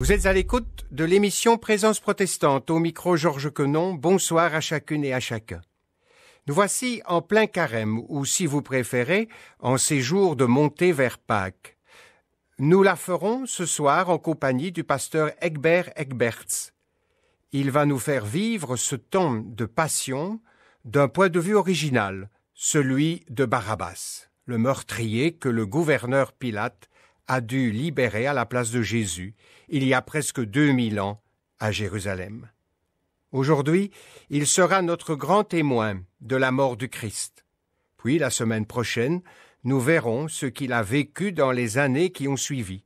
Vous êtes à l'écoute de l'émission Présence protestante. Au micro Georges Quenon, bonsoir à chacune et à chacun. Nous voici en plein carême, ou si vous préférez, en séjour de montée vers Pâques. Nous la ferons ce soir en compagnie du pasteur Egbert Egberts. Il va nous faire vivre ce temps de passion d'un point de vue original, celui de Barabbas, le meurtrier que le gouverneur Pilate a dû libérer à la place de Jésus, il y a presque 2000 ans, à Jérusalem. Aujourd'hui, il sera notre grand témoin de la mort du Christ. Puis, la semaine prochaine, nous verrons ce qu'il a vécu dans les années qui ont suivi.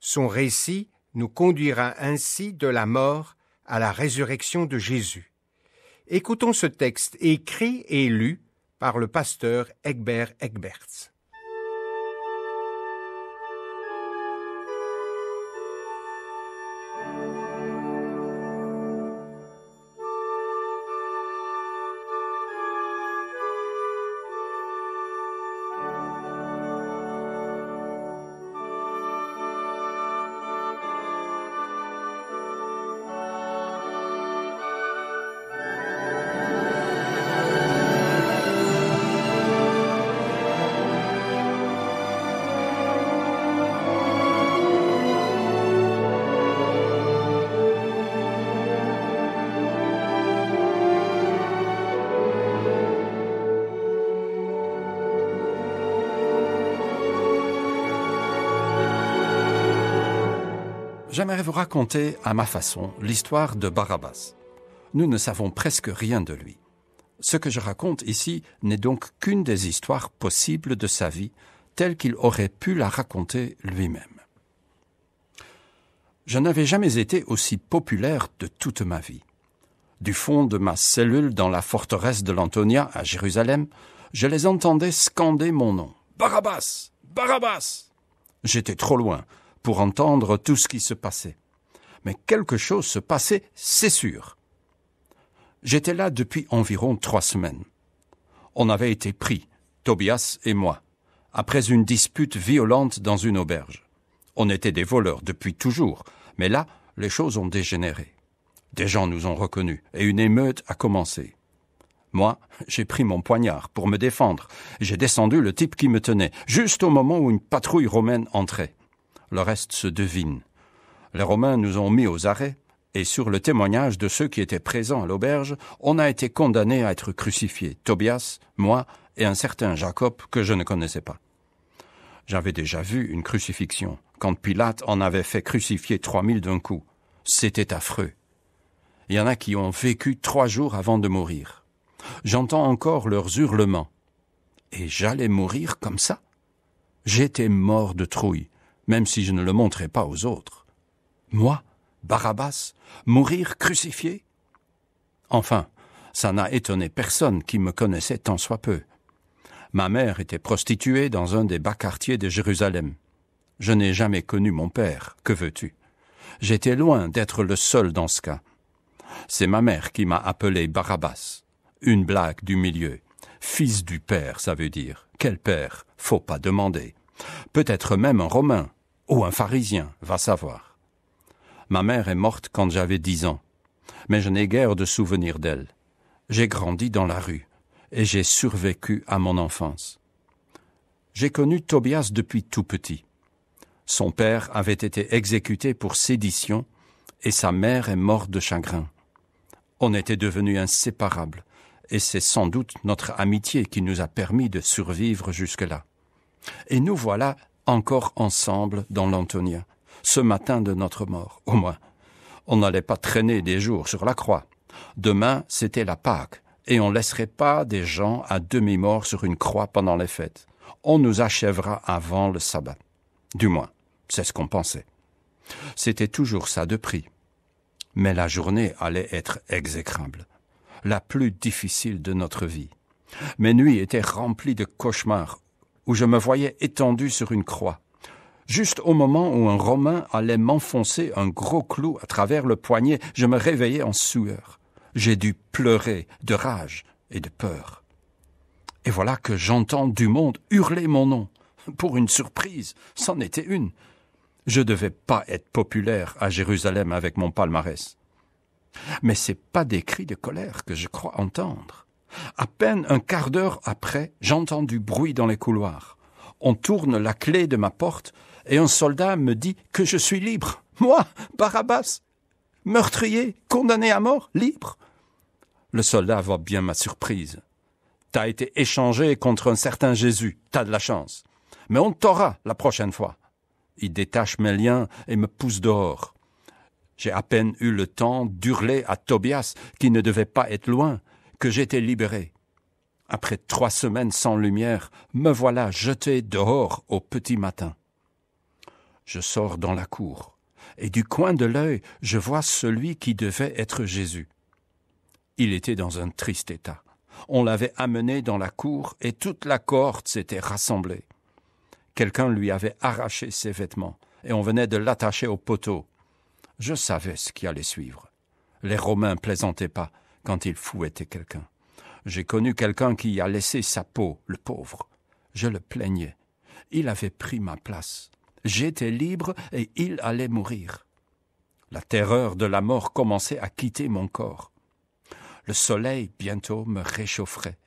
Son récit nous conduira ainsi de la mort à la résurrection de Jésus. Écoutons ce texte écrit et lu par le pasteur Egbert Egberts. J'aimerais vous raconter, à ma façon, l'histoire de Barabbas. Nous ne savons presque rien de lui. Ce que je raconte ici n'est donc qu'une des histoires possibles de sa vie, telle qu'il aurait pu la raconter lui-même. Je n'avais jamais été aussi populaire de toute ma vie. Du fond de ma cellule dans la forteresse de l'Antonia à Jérusalem, je les entendais scander mon nom. « Barabbas! Barabbas !» J'étais trop loin pour entendre tout ce qui se passait. Mais quelque chose se passait, c'est sûr. J'étais là depuis environ 3 semaines. On avait été pris, Tobias et moi, après une dispute violente dans une auberge. On était des voleurs depuis toujours, mais là, les choses ont dégénéré. Des gens nous ont reconnus et une émeute a commencé. Moi, j'ai pris mon poignard pour me défendre. J'ai descendu le type qui me tenait, juste au moment où une patrouille romaine entrait. Le reste se devine. Les Romains nous ont mis aux arrêts, et sur le témoignage de ceux qui étaient présents à l'auberge, on a été condamnés à être crucifiés, Tobias, moi et un certain Jacob que je ne connaissais pas. J'avais déjà vu une crucifixion, quand Pilate en avait fait crucifier 3000 d'un coup. C'était affreux. Il y en a qui ont vécu 3 jours avant de mourir. J'entends encore leurs hurlements. Et j'allais mourir comme ça? J'étais mort de trouille, même si je ne le montrais pas aux autres. Moi, Barabbas, mourir crucifié? Enfin, ça n'a étonné personne qui me connaissait tant soit peu. Ma mère était prostituée dans un des bas quartiers de Jérusalem. Je n'ai jamais connu mon père, que veux-tu? J'étais loin d'être le seul dans ce cas. C'est ma mère qui m'a appelé Barabbas. Une blague du milieu. Fils du père, ça veut dire. Quel père? Faut pas demander. Peut-être même un Romain, ou un pharisien, va savoir. Ma mère est morte quand j'avais 10 ans, mais je n'ai guère de souvenirs d'elle. J'ai grandi dans la rue, et j'ai survécu à mon enfance. J'ai connu Tobias depuis tout petit. Son père avait été exécuté pour sédition, et sa mère est morte de chagrin. On était devenus inséparables, et c'est sans doute notre amitié qui nous a permis de survivre jusque-là. Et nous voilà encore ensemble dans l'Antonia, ce matin de notre mort, au moins. On n'allait pas traîner des jours sur la croix. Demain, c'était la Pâque, et on ne laisserait pas des gens à demi-mort sur une croix pendant les fêtes. On nous achèvera avant le sabbat. Du moins, c'est ce qu'on pensait. C'était toujours ça de prix. Mais la journée allait être exécrable, la plus difficile de notre vie. Mes nuits étaient remplies de cauchemars, où je me voyais étendu sur une croix, juste au moment où un Romain allait m'enfoncer un gros clou à travers le poignet. Je me réveillais en sueur. J'ai dû pleurer de rage et de peur. Et voilà que j'entends du monde hurler mon nom. Pour une surprise, c'en était une. Je devais pas être populaire à Jérusalem avec mon palmarès. Mais c'est pas des cris de colère que je crois entendre. À peine un quart d'heure après, j'entends du bruit dans les couloirs. On tourne la clé de ma porte et un soldat me dit que je suis libre. Moi, Barabbas, meurtrier, condamné à mort, libre. Le soldat voit bien ma surprise. T'as été échangé contre un certain Jésus, t'as de la chance. Mais on t'aura la prochaine fois. Il détache mes liens et me pousse dehors. J'ai à peine eu le temps d'hurler à Tobias, qui ne devait pas être loin, que j'étais libéré. Après 3 semaines sans lumière, me voilà jeté dehors au petit matin. Je sors dans la cour, et du coin de l'œil, je vois celui qui devait être Jésus. Il était dans un triste état. On l'avait amené dans la cour, et toute la cohorte s'était rassemblée. Quelqu'un lui avait arraché ses vêtements, et on venait de l'attacher au poteau. Je savais ce qui allait suivre. Les Romains plaisantaient pas quand ils fouettaient quelqu'un. J'ai connu quelqu'un qui a laissé sa peau, le pauvre. Je le plaignais. Il avait pris ma place. J'étais libre et il allait mourir. La terreur de la mort commençait à quitter mon corps. Le soleil bientôt me réchaufferait.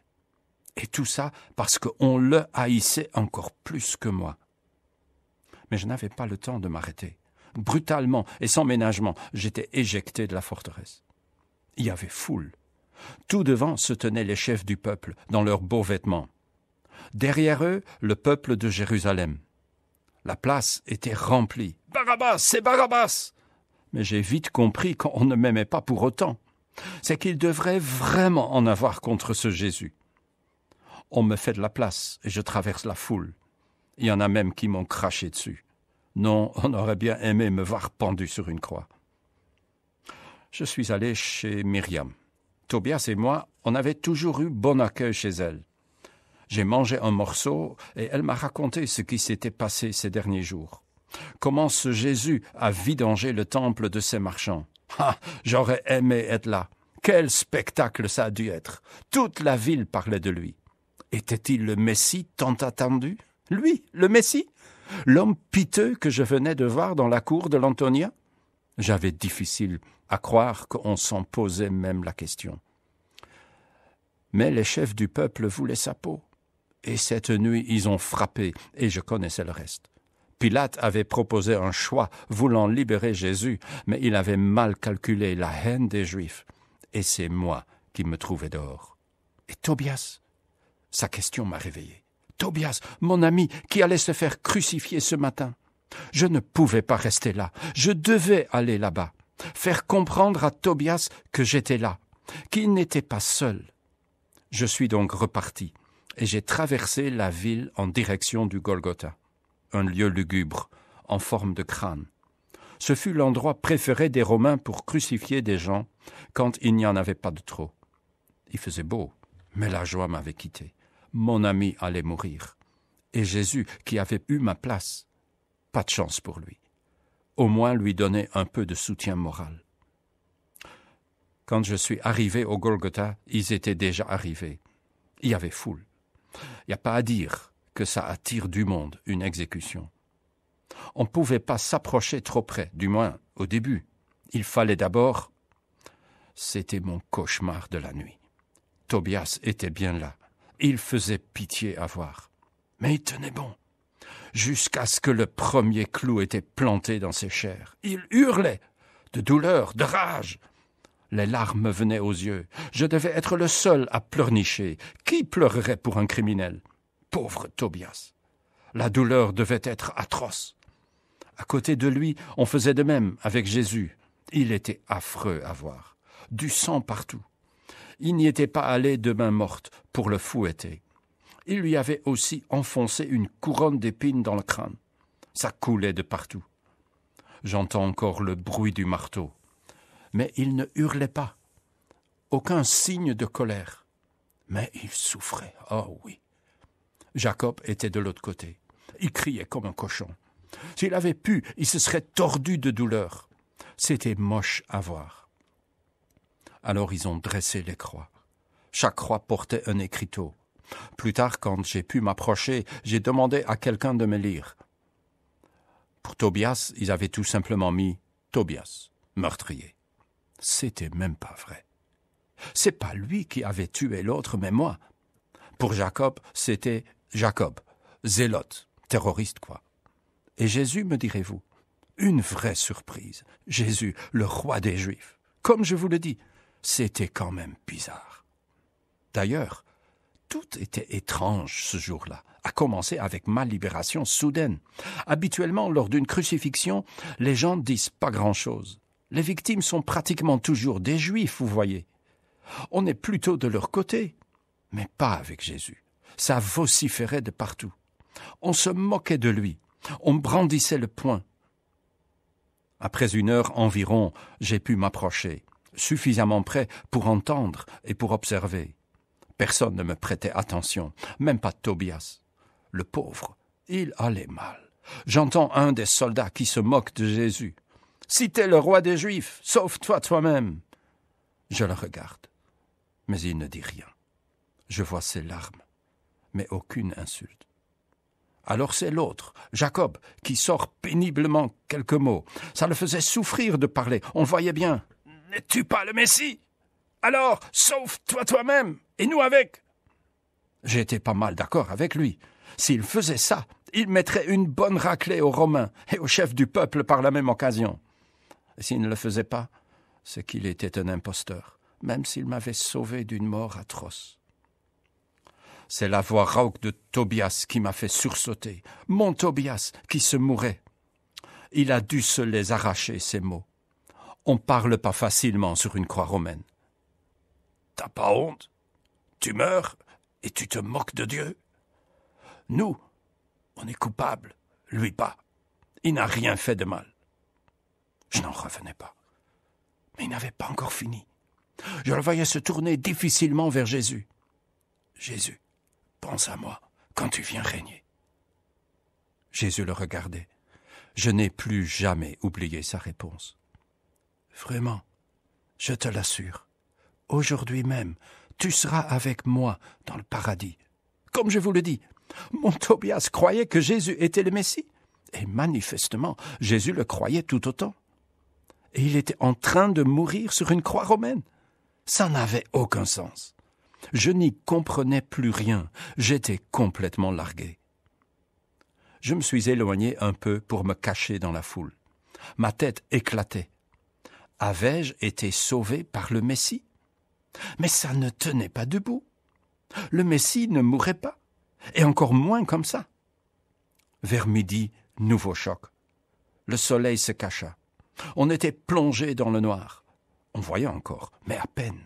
Et tout ça parce qu'on le haïssait encore plus que moi. Mais je n'avais pas le temps de m'arrêter. Brutalement et sans ménagement, j'étais éjecté de la forteresse. Il y avait foule. Tout devant se tenaient les chefs du peuple, dans leurs beaux vêtements. Derrière eux, le peuple de Jérusalem. La place était remplie. « Barabbas, c'est Barabbas !» Mais j'ai vite compris qu'on ne m'aimait pas pour autant. C'est qu'il devrait vraiment en avoir contre ce Jésus. On me fait de la place et je traverse la foule. Il y en a même qui m'ont craché dessus. Non, on aurait bien aimé me voir pendu sur une croix. Je suis allé chez Myriam. Tobias et moi, on avait toujours eu bon accueil chez elle. J'ai mangé un morceau et elle m'a raconté ce qui s'était passé ces derniers jours. Comment ce Jésus a vidangé le temple de ses marchands. Ah, j'aurais aimé être là. Quel spectacle ça a dû être. Toute la ville parlait de lui. Était-il le Messie tant attendu? Lui, le Messie? L'homme piteux que je venais de voir dans la cour de l'Antonia? J'avais difficile à croire qu'on s'en posait même la question. Mais les chefs du peuple voulaient sa peau. Et cette nuit, ils ont frappé, et je connaissais le reste. Pilate avait proposé un choix, voulant libérer Jésus, mais il avait mal calculé la haine des Juifs. Et c'est moi qui me trouvais dehors. Et Tobias? Sa question m'a réveillé. Tobias, mon ami, qui allait se faire crucifier ce matin. Je ne pouvais pas rester là. Je devais aller là-bas. Faire comprendre à Tobias que j'étais là, qu'il n'était pas seul. Je suis donc reparti, et j'ai traversé la ville en direction du Golgotha, un lieu lugubre, en forme de crâne. Ce fut l'endroit préféré des Romains pour crucifier des gens quand il n'y en avait pas de trop. Il faisait beau, mais la joie m'avait quitté. Mon ami allait mourir. Et Jésus, qui avait eu ma place, pas de chance pour lui. Au moins lui donner un peu de soutien moral. Quand je suis arrivé au Golgotha, ils étaient déjà arrivés. Il y avait foule. Il n'y a pas à dire que ça attire du monde, une exécution. On ne pouvait pas s'approcher trop près, du moins au début. Il fallait d'abord... C'était mon cauchemar de la nuit. Tobias était bien là. Il faisait pitié à voir. Mais il tenait bon. Jusqu'à ce que le premier clou était planté dans ses chairs. Il hurlait, de douleur, de rage. Les larmes me venaient aux yeux. Je devais être le seul à pleurnicher. Qui pleurerait pour un criminel? Pauvre Tobias. La douleur devait être atroce. À côté de lui, on faisait de même avec Jésus. Il était affreux à voir. Du sang partout. Il n'y était pas allé de main morte pour le fouetter. Il lui avait aussi enfoncé une couronne d'épines dans le crâne. Ça coulait de partout. J'entends encore le bruit du marteau. Mais il ne hurlait pas. Aucun signe de colère. Mais il souffrait, oh oui. Jacob était de l'autre côté. Il criait comme un cochon. S'il avait pu, il se serait tordu de douleur. C'était moche à voir. Alors ils ont dressé les croix. Chaque croix portait un écriteau. Plus tard, quand j'ai pu m'approcher, j'ai demandé à quelqu'un de me lire. « Pour Tobias, ils avaient tout simplement mis Tobias, meurtrier. C'était même pas vrai. C'est pas lui qui avait tué l'autre, mais moi. Pour Jacob, c'était Jacob, zélote, terroriste quoi. Et Jésus, me direz-vous, une vraie surprise. Jésus, le roi des Juifs. Comme je vous le dis, c'était quand même bizarre. D'ailleurs, tout était étrange ce jour-là, à commencer avec ma libération soudaine. Habituellement, lors d'une crucifixion, les gens disent pas grand-chose. Les victimes sont pratiquement toujours des Juifs, vous voyez. On est plutôt de leur côté, mais pas avec Jésus. Ça vociférait de partout. On se moquait de lui. On brandissait le poing. Après 1 heure environ, j'ai pu m'approcher, suffisamment près pour entendre et pour observer. Personne ne me prêtait attention, même pas Tobias. Le pauvre, il allait mal. J'entends un des soldats qui se moque de Jésus. « Si t'es le roi des Juifs, sauve-toi toi-même !» Je le regarde, mais il ne dit rien. Je vois ses larmes, mais aucune insulte. Alors c'est l'autre, Jacob, qui sort péniblement quelques mots. Ça le faisait souffrir de parler, on le voyait bien. « N'es-tu pas le Messie ? Alors, sauve-toi toi-même, et nous avec !» J'étais pas mal d'accord avec lui. S'il faisait ça, il mettrait une bonne raclée aux Romains et aux chefs du peuple par la même occasion. Et s'il ne le faisait pas, c'est qu'il était un imposteur, même s'il m'avait sauvé d'une mort atroce. C'est la voix rauque de Tobias qui m'a fait sursauter. Mon Tobias qui se mourait. Il a dû se les arracher, ces mots. On parle pas facilement sur une croix romaine. T'as pas honte? Tu meurs et tu te moques de Dieu? Nous, on est coupables, lui pas. Il n'a rien fait de mal. Je n'en revenais pas. Mais il n'avait pas encore fini. Je le voyais se tourner difficilement vers Jésus. Jésus, pense à moi quand tu viens régner. Jésus le regardait. Je n'ai plus jamais oublié sa réponse. Vraiment, je te l'assure, aujourd'hui même, tu seras avec moi dans le paradis. Comme je vous le dis, mon Tobias croyait que Jésus était le Messie. Et manifestement, Jésus le croyait tout autant. Et il était en train de mourir sur une croix romaine. Ça n'avait aucun sens. Je n'y comprenais plus rien. J'étais complètement largué. Je me suis éloigné un peu pour me cacher dans la foule. Ma tête éclatait. Avais-je été sauvé par le Messie? Mais ça ne tenait pas debout. Le Messie ne mourrait pas, et encore moins comme ça. Vers midi, nouveau choc. Le soleil se cacha. On était plongé dans le noir. On voyait encore, mais à peine.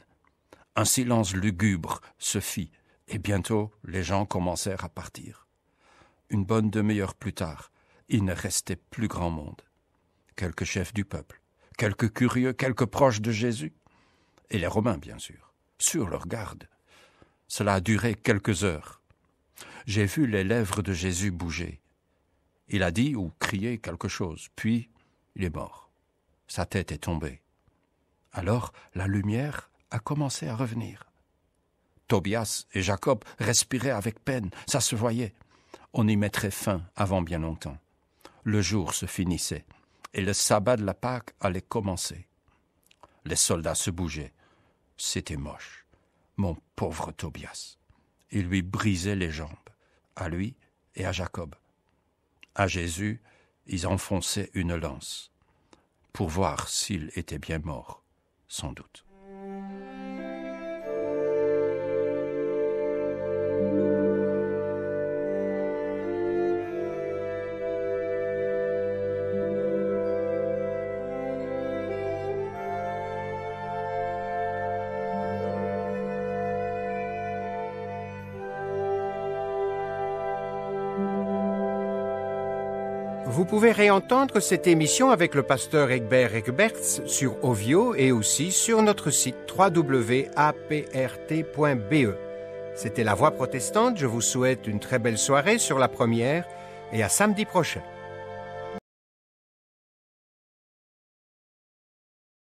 Un silence lugubre se fit, et bientôt les gens commencèrent à partir. Une bonne demi-heure plus tard, il ne restait plus grand monde. Quelques chefs du peuple, quelques curieux, quelques proches de Jésus, et les Romains, bien sûr, sur leur garde. Cela a duré quelques heures. J'ai vu les lèvres de Jésus bouger. Il a dit ou crié quelque chose, puis il est mort. Sa tête est tombée. Alors la lumière a commencé à revenir. Tobias et Jacob respiraient avec peine, ça se voyait. On y mettrait fin avant bien longtemps. Le jour se finissait, et le sabbat de la Pâque allait commencer. Les soldats se bougeaient. C'était moche. Mon pauvre Tobias. Il lui brisait les jambes, à lui et à Jacob. À Jésus, ils enfonçaient une lance, pour voir s'il était bien mort, sans doute. Vous pouvez réentendre cette émission avec le pasteur Egbert Egberts sur Ovio et aussi sur notre site www.aprt.be. C'était La Voix protestante, je vous souhaite une très belle soirée sur la première et à samedi prochain.